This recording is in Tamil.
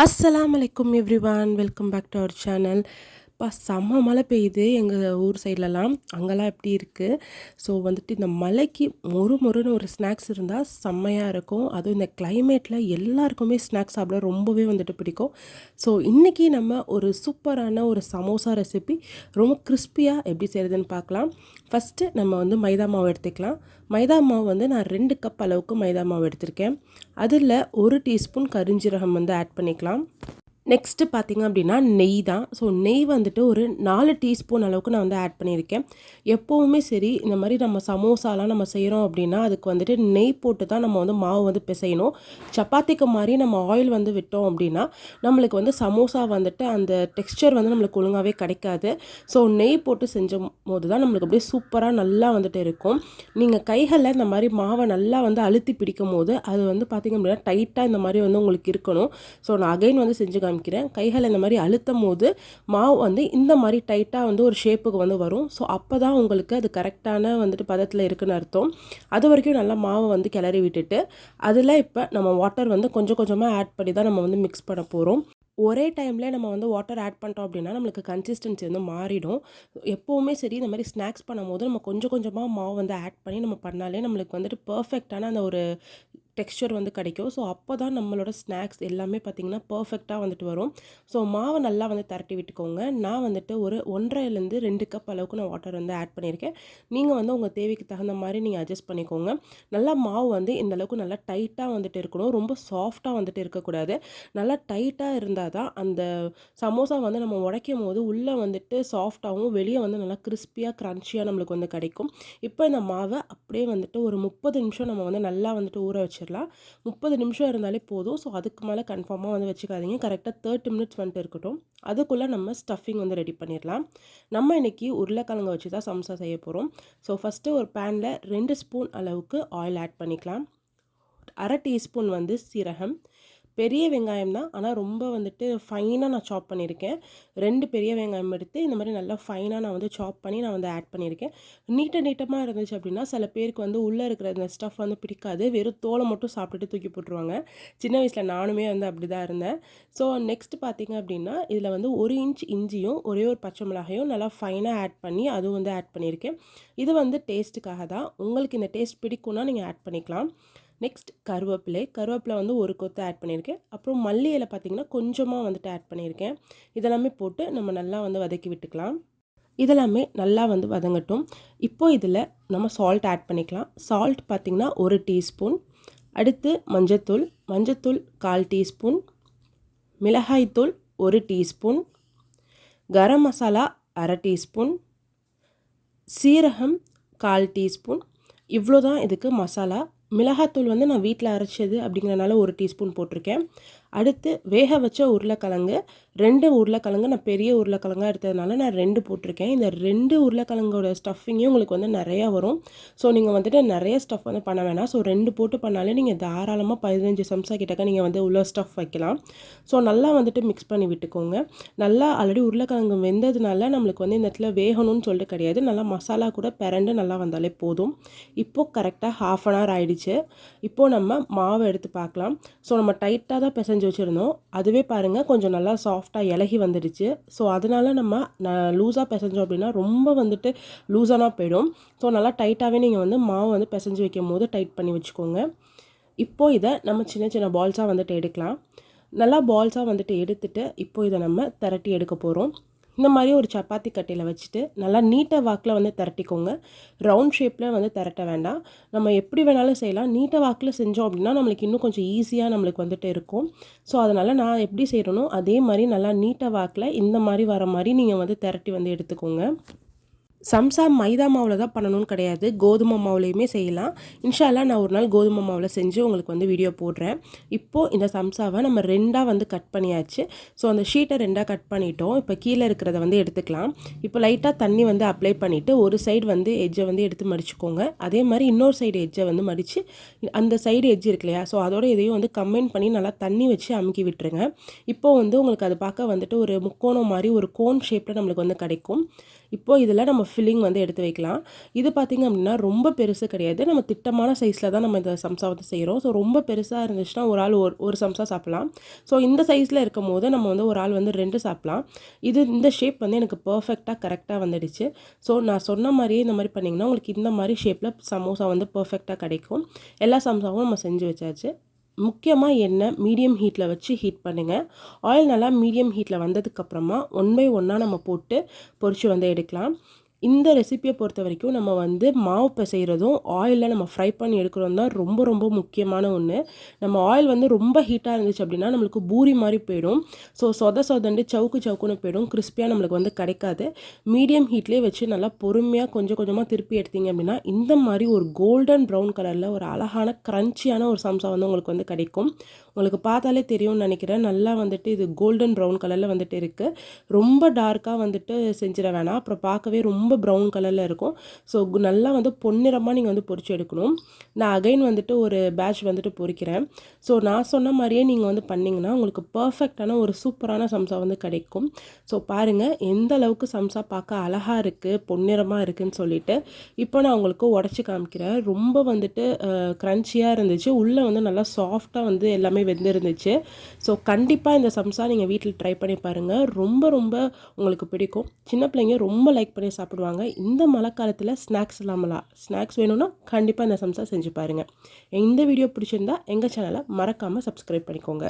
அஸ்ஸலாமு அலைக்கும் everyone, welcome back to our channel. செம்ம மழை பெய்யுது எங்கள் ஊர் சைட்லலாம். அங்கெல்லாம் எப்படி இருக்குது? ஸோ வந்துட்டு இந்த மழைக்கு மொறுன்னு ஒரு ஸ்நாக்ஸ் இருந்தால் செம்மையாக இருக்கும். அதுவும் இந்த கிளைமேட்டில் எல்லாருக்குமே ஸ்நாக்ஸ் சாப்பிட ரொம்பவே வந்துட்டு பிடிக்கும். ஸோ இன்றைக்கி நம்ம ஒரு சூப்பரான ஒரு சமோசா ரெசிபி ரொம்ப கிறிஸ்பியாக எப்படி செய்கிறதுன்னு பார்க்கலாம். ஃபஸ்ட்டு நம்ம வந்து மைதா மாவு எடுத்துக்கலாம். மைதா மாவு வந்து நான் 2 கப் அளவுக்கு மைதா மாவு எடுத்திருக்கேன். அதில் 1 டீஸ்பூன் கரிஞ்சீரகம் வந்து ஆட் பண்ணிக்கலாம். நெக்ஸ்ட்டு பார்த்திங்க அப்படின்னா நெய் தான். ஸோ நெய் வந்துட்டு ஒரு 4 டீஸ்பூன் அளவுக்கு நான் வந்து ஆட் பண்ணியிருக்கேன். எப்போவுமே சரி இந்த மாதிரி நம்ம சமோசாலாம் நம்ம செய்கிறோம் அப்படின்னா அதுக்கு வந்துட்டு நெய் போட்டு தான் நம்ம வந்து மாவு வந்து பிசையணும். சப்பாத்திக்கு மாதிரி நம்ம ஆயில் வந்து விட்டோம் அப்படின்னா நம்மளுக்கு வந்து சமோசா வந்துட்டு அந்த டெக்ஸ்சர் வந்து நம்மளுக்கு ஒழுங்காகவே கிடைக்காது. ஸோ நெய் போட்டு செஞ்சும் போது தான் நம்மளுக்கு அப்படியே சூப்பராக நல்லா வந்துட்டு இருக்கும். நீங்கள் கைகளில் இந்த மாதிரி மாவை நல்லா வந்து அழுத்தி பிடிக்கும் போது அது வந்து பார்த்திங்க அப்படின்னா டைட்டாக இந்த மாதிரி வந்து உங்களுக்கு இருக்கணும். ஸோ நான் அகைன் வந்து செஞ்சு காமிக்கிறேன். கைகளை இந்த மாதிரி அழுத்தும் போது மாவு வந்து இந்த மாதிரி டைட்டாக வந்து ஒரு ஷேப்புக்கு வந்து வரும். ஸோ அப்போ தான் உங்களுக்கு அது கரெக்டான வந்துட்டு பதத்தில் இருக்குன்னு அர்த்தம். அது வரைக்கும் நல்லா மாவை வந்து கிளறி விட்டுட்டு அதில் இப்போ நம்ம வாட்டர் வந்து கொஞ்சம் கொஞ்சமாக ஆட் பண்ணி தான் நம்ம வந்து மிக்ஸ் பண்ண போகிறோம். ஒரே டைமில் நம்ம வந்து வாட்டர் ஆட் பண்ணிட்டோம் அப்படின்னா நம்மளுக்கு கன்சிஸ்டன்சி வந்து மாறிடும். எப்போவுமே சரி இந்த மாதிரி ஸ்நாக்ஸ் பண்ணும்போது நம்ம கொஞ்சம் கொஞ்சமாக மாவு வந்து ஆட் பண்ணி நம்ம பண்ணாலே நம்மளுக்கு வந்துட்டு பர்ஃபெக்டான அந்த ஒரு டெக்ஸ்சர் வந்து கிடைக்கும். ஸோ அப்போ தான் நம்மளோட ஸ்நாக்ஸ் எல்லாமே பார்த்திங்கன்னா பர்ஃபெக்டாக வந்துட்டு வரும். ஸோ மாவை நல்லா வந்து திரட்டி விட்டுக்கோங்க. நான் வந்துட்டு ஒரு 1.5லேருந்து 2 கப் அளவுக்கு நான் வாட்டர் வந்து ஆட் பண்ணியிருக்கேன். நீங்கள் வந்து உங்கள் தேவைக்கு தகுந்த மாதிரி நீங்கள் அட்ஜஸ்ட் பண்ணிக்கோங்க. நல்லா மாவு வந்து இந்தளவுக்கு நல்லா டைட்டாக வந்துட்டு இருக்கணும். ரொம்ப சாஃப்டாக வந்துட்டு இருக்கக்கூடாது. நல்லா டைட்டாக இருந்தால் தான் அந்த சமோசா வந்து நம்ம உடைக்கும் போது உள்ளே வந்துட்டு சாஃப்டாகவும் வெளியே வந்து நல்லா கிறிஸ்பியாக க்ரன்ச்சியாக நம்மளுக்கு வந்து கிடைக்கும். இப்போ இந்த மாவை அப்படியே வந்துட்டு ஒரு 30 நிமிஷம் நம்ம வந்து நல்லா வந்துட்டு ஊற வச்சிடலாம். 30 நிமிஷம் இருந்தாலே போதும். ஸோ அதுக்கு மேலே கன்ஃபார்மாக வந்து வச்சுக்காதீங்க. கரெக்டாக 30 மினிட்ஸ் வந்துட்டு இருக்கட்டும். அதுக்குள்ளே நம்ம ஸ்டஃபிங் வந்து ரெடி பண்ணிடலாம். நம்ம இன்றைக்கி உருளைக்கிழங்கு வச்சு தான் சமோசா செய்ய போகிறோம். ஸோ ஃபஸ்ட்டு ஒரு பேனில் 2 ஸ்பூன் அளவுக்கு ஆயில் ஆட் பண்ணிக்கலாம். 1/2 டீஸ்பூன் வந்து சீரகம். பெரிய வெங்காயம் தான், ஆனால் ரொம்ப வந்துட்டு ஃபைனாக நான் சாப் பண்ணியிருக்கேன். 2 பெரிய வெங்காயம் எடுத்து இந்த மாதிரி நல்லா ஃபைனாக நான் வந்து சாப் பண்ணி நான் வந்து ஆட் பண்ணியிருக்கேன். நீட்டமாக இருந்துச்சு அப்படின்னா சில பேருக்கு வந்து உள்ளே இருக்கிற இந்த ஸ்டஃப் வந்து பிடிக்காது. வெறும் தோலை மட்டும் சாப்பிட்டுட்டு தூக்கி போட்டுருவாங்க. சின்ன வயசில் நானுமே வந்து அப்படி தான் இருந்தேன். ஸோ நெக்ஸ்ட் பார்த்திங்க அப்படின்னா இதில் வந்து 1 இன்ச் இஞ்சியும் ஒரே ஒரு பச்சை மிளகாயும் நல்லா ஃபைனாக ஆட் பண்ணி அதுவும் வந்து ஆட் பண்ணியிருக்கேன். இது வந்து டேஸ்ட்டுக்காக தான். உங்களுக்கு இந்த டேஸ்ட் பிடிக்கும்னா நீங்கள் ஆட் பண்ணிக்கலாம். நெக்ஸ்ட் கருவேப்பிலை வந்து ஒரு கொத்து ஆட் பண்ணியிருக்கேன். அப்புறம் மல்லி இலை பார்த்திங்கன்னா கொஞ்சமாக வந்துட்டு ஆட் பண்ணியிருக்கேன். இதெல்லாமே போட்டு நம்ம நல்லா வந்து வதக்கி விட்டுக்கலாம். இதெல்லாமே நல்லா வந்து வதங்கட்டும். இப்போ இதில் நம்ம சால்ட் ஆட் பண்ணிக்கலாம். சால்ட் பார்த்திங்கன்னா 1 டீஸ்பூன். அடுத்து மஞ்சத்தூள் 1/4 டீஸ்பூன். மிளகாய்த்தூள் 1 டீஸ்பூன். கரம் மசாலா 1/2 டீஸ்பூன். சீரகம் 1/4 டீஸ்பூன். இவ்வளோ தான் இதுக்கு மசாலா. மிளகாத்தூள் வந்து நான் வீட்டில் அரைச்சது அப்படிங்கிறனால 1 டீஸ்பூன் போட்டிருக்கேன். அடுத்து வேக வச்ச உருளைக்கிழங்கு 2 உருளைக்கிழங்கு நான் பெரிய உருளைக்கிழங்காக எடுத்ததுனால நான் 2 போட்டிருக்கேன். இந்த 2 உருளைக்கிழங்கோட ஸ்டஃபிங்கே உங்களுக்கு வந்து நிறையா வரும். ஸோ நீங்கள் வந்துட்டு நிறைய ஸ்டஃப் வந்து பண்ண வேணாம். ஸோ 2 போட்டு பண்ணாலே நீங்கள் தாராளமாக 15 சம்சா கிட்டக்க நீங்கள் வந்து உள்ள ஸ்டஃப் வைக்கலாம். ஸோ நல்லா வந்துட்டு மிக்ஸ் பண்ணி விட்டுக்கோங்க. நல்லா ஆல்ரெடி உருளைக்கிழங்கு வெந்ததுனால நம்மளுக்கு வந்து இந்த இடத்துல வேகணும்னு சொல்லிட்டு கிடையாது. நல்லா மசாலா கூட பிரண்டு நல்லா வந்தாலே போதும். இப்போது கரெக்டாக 1/2 அன் ஹவர் ஆகிடுச்சு. இப்போது நம்ம மாவை எடுத்து பார்க்கலாம். ஸோ நம்ம டைட்டாக தான் பிசைஞ்சு வச்சுருந்தோம். அதுவே பாருங்கள் கொஞ்சம் நல்லா சாஃப்டாக இலகி வந்துடுச்சு. ஸோ அதனால் நம்ம லூஸாக பிசைஞ்சோம் அப்படின்னா ரொம்ப வந்துட்டு லூஸானா போயிடும். ஸோ நல்லா டைட்டாகவே நீங்கள் வந்து மாவு வந்து பிசைஞ்சு வைக்கும் போது டைட் பண்ணி வச்சுக்கோங்க. இப்போது இதை நம்ம சின்ன சின்ன பால்ஸாக வந்துட்டு எடுக்கலாம். நல்லா பால்ஸாக வந்துட்டு எடுத்துகிட்டு இப்போது இதை நம்ம திரட்டி எடுக்க போகிறோம். இந்த மாதிரி ஒரு சப்பாத்தி கட்டையில் வச்சுட்டு நல்லா நீட்டாக வாக்கில் வந்து திரட்டிக்கோங்க. ரவுண்ட் ஷேப்பில் வந்து திரட்ட வேண்டாம். நம்ம எப்படி வேணாலும் செய்யலாம். நீட்டாக வாக்கில் செஞ்சோம் அப்படின்னா நம்மளுக்கு இன்னும் கொஞ்சம் ஈஸியாக நம்மளுக்கு வந்துட்டு இருக்கும். ஸோ அதனால் நான் எப்படி செய்கிறனோ அதே மாதிரி நல்லா நீட்டாக வாக்கில் இந்த மாதிரி வர மாதிரி நீங்கள் வந்து திரட்டி வந்து எடுத்துக்கோங்க. சம்சா மைதா மாவில் தான் பண்ணணும்னு கிடையாது. கோதுமை மாவுலேயுமே செய்யலாம். இன்ஷா அல்லாஹ் நான் ஒரு நாள் கோதுமை மாவில் செஞ்சு உங்களுக்கு வந்து வீடியோ போடுறேன். இப்போது இந்த சம்சாவை நம்ம 2ஆக வந்து கட் பண்ணியாச்சு. ஸோ அந்த ஷீட்டை 2ஆக கட் பண்ணிட்டோம். இப்போ கீழே இருக்கிறத வந்து எடுத்துக்கலாம். இப்போ லைட்டாக தண்ணி வந்து அப்ளை பண்ணிவிட்டு ஒரு சைடு வந்து எட்ஜை வந்து எடுத்து மடிச்சுக்கோங்க. அதே மாதிரி இன்னொரு சைடு எட்ஜை வந்து மடித்து அந்த சைடு எட்ஜ் இருக்கு இல்லையா, ஸோ அதோட இதையும் வந்து கம்பைன் பண்ணி நல்லா தண்ணி வச்சு அமுக்கி விட்டுருங்க. இப்போது வந்து உங்களுக்கு அது பார்க்க வந்துட்டு ஒரு முக்கோணம் மாதிரி ஒரு கோன் ஷேப்பில் நம்மளுக்கு வந்து கிடைக்கும். இப்போது இதில் நம்ம ஃபில்லிங் வந்து எடுத்து வைக்கலாம். இது பார்த்திங்க அப்படின்னா ரொம்ப பெருசு கிடையாது. நம்ம திட்டமான சைஸில் தான் நம்ம இந்த சம்சா வந்து செய்கிறோம். ஸோ ரொம்ப பெருசாக இருந்துச்சுன்னா ஒரு ஆள் ஒரு சம்சா சாப்பிட்லாம். ஸோ இந்த சைஸில் இருக்கும் போது நம்ம வந்து ஒரு ஆள் வந்து 2 சாப்பிட்லாம். இந்த ஷேப் வந்து எனக்கு பர்ஃபெக்டாக கரெக்டாக வந்துடுச்சு. ஸோ நான் சொன்ன மாதிரியே இந்த மாதிரி பண்ணிங்கன்னா உங்களுக்கு இந்த மாதிரி ஷேப்பில் சமோசா வந்து பர்ஃபெக்டாக கிடைக்கும். எல்லா சமோசாவும் நம்ம செஞ்சு வச்சாச்சு. முக்கியமாக எண்ணெய் மீடியம் ஹீட்டில் வச்சு ஹீட் பண்ணுங்கள். ஆயில் நல்லா மீடியம் ஹீட்டில் வந்ததுக்கப்புறமா 1 பை 1 நம்ம போட்டு பொரிச்சு வந்து எடுக்கலாம். இந்த ரெசிப்பியை பொறுத்த வரைக்கும் நம்ம வந்து மாவு பிசைகிறதும் ஆயிலில் நம்ம ஃப்ரை பண்ணி எடுக்கிறோம் தான் ரொம்ப ரொம்ப முக்கியமான ஒன்று. நம்ம ஆயில் வந்து ரொம்ப ஹீட்டாக இருந்துச்சு அப்படின்னா நம்மளுக்கு பூரி மாதிரி போயிடும். ஸோ சொதண்டு சவுக்குன்னு போயிடும். கிறிஸ்பியாக நம்மளுக்கு வந்து கிடைக்காது. மீடியம் ஹீட்லேயே வச்சு நல்லா பொறுமையாக கொஞ்சம் கொஞ்சமாக திருப்பி எடுத்தீங்க அப்படின்னா இந்த மாதிரி ஒரு கோல்டன் ப்ரௌன் கலரில் ஒரு அழகான க்ரன்ச்சியான ஒரு சம்சா வந்து உங்களுக்கு வந்து கிடைக்கும். உங்களுக்கு பார்த்தாலே தெரியும்னு நினைக்கிறேன். நல்லா வந்துட்டு இது கோல்டன் ப்ரௌன் கலரில் வந்துட்டு இருக்குது. ரொம்ப டார்க்காக வந்துட்டு செஞ்சிட வேணாம். அப்புறம் பார்க்கவே ரொம்ப ப்ரௌன் கலரில் இருக்கும். ஸோ நல்லா வந்து பொன்னிறமாக நீங்கள் வந்து பொரிச்சு எடுக்கணும். நான் அகைன் வந்துட்டு ஒரு பேட்ச் வந்துட்டு பொரிக்கிறேன். ஸோ நான் சொன்ன மாதிரியே நீங்கள் வந்து பண்ணிங்கன்னா உங்களுக்கு பர்ஃபெக்டான ஒரு சூப்பரான சம்சா வந்து கிடைக்கும். ஸோ பாருங்கள் எந்த அளவுக்கு சம்சா பார்க்க அழகாக இருக்குது, பொன்னிறமாக இருக்குதுன்னு சொல்லிட்டு. இப்போ நான் உங்களுக்கு உடச்சி காமிக்கிறேன். ரொம்ப வந்துட்டு க்ரன்ச்சியாக இருந்துச்சு. உள்ளே வந்து நல்லா சாஃப்டாக வந்து எல்லாமே வெந்திருந்துச்சு. ஸோ கண்டிப்பாக இந்த சம்சா நீங்கள் வீட்டில் ட்ரை பண்ணி பாருங்கள். ரொம்ப ரொம்ப உங்களுக்கு பிடிக்கும். சின்ன பிள்ளைங்க ரொம்ப லைக் பண்ணி சாப்பிடுவாங்க. இந்த மழை காலத்தில் ஸ்நாக்ஸ் வேணும்னா கண்டிப்பாக இந்த சம்சா செஞ்சு பாருங்கள். இந்த வீடியோ பிடிச்சிருந்தா எங்கள் சேனலை மறக்காமல் சப்ஸ்கிரைப் பண்ணிக்கோங்க.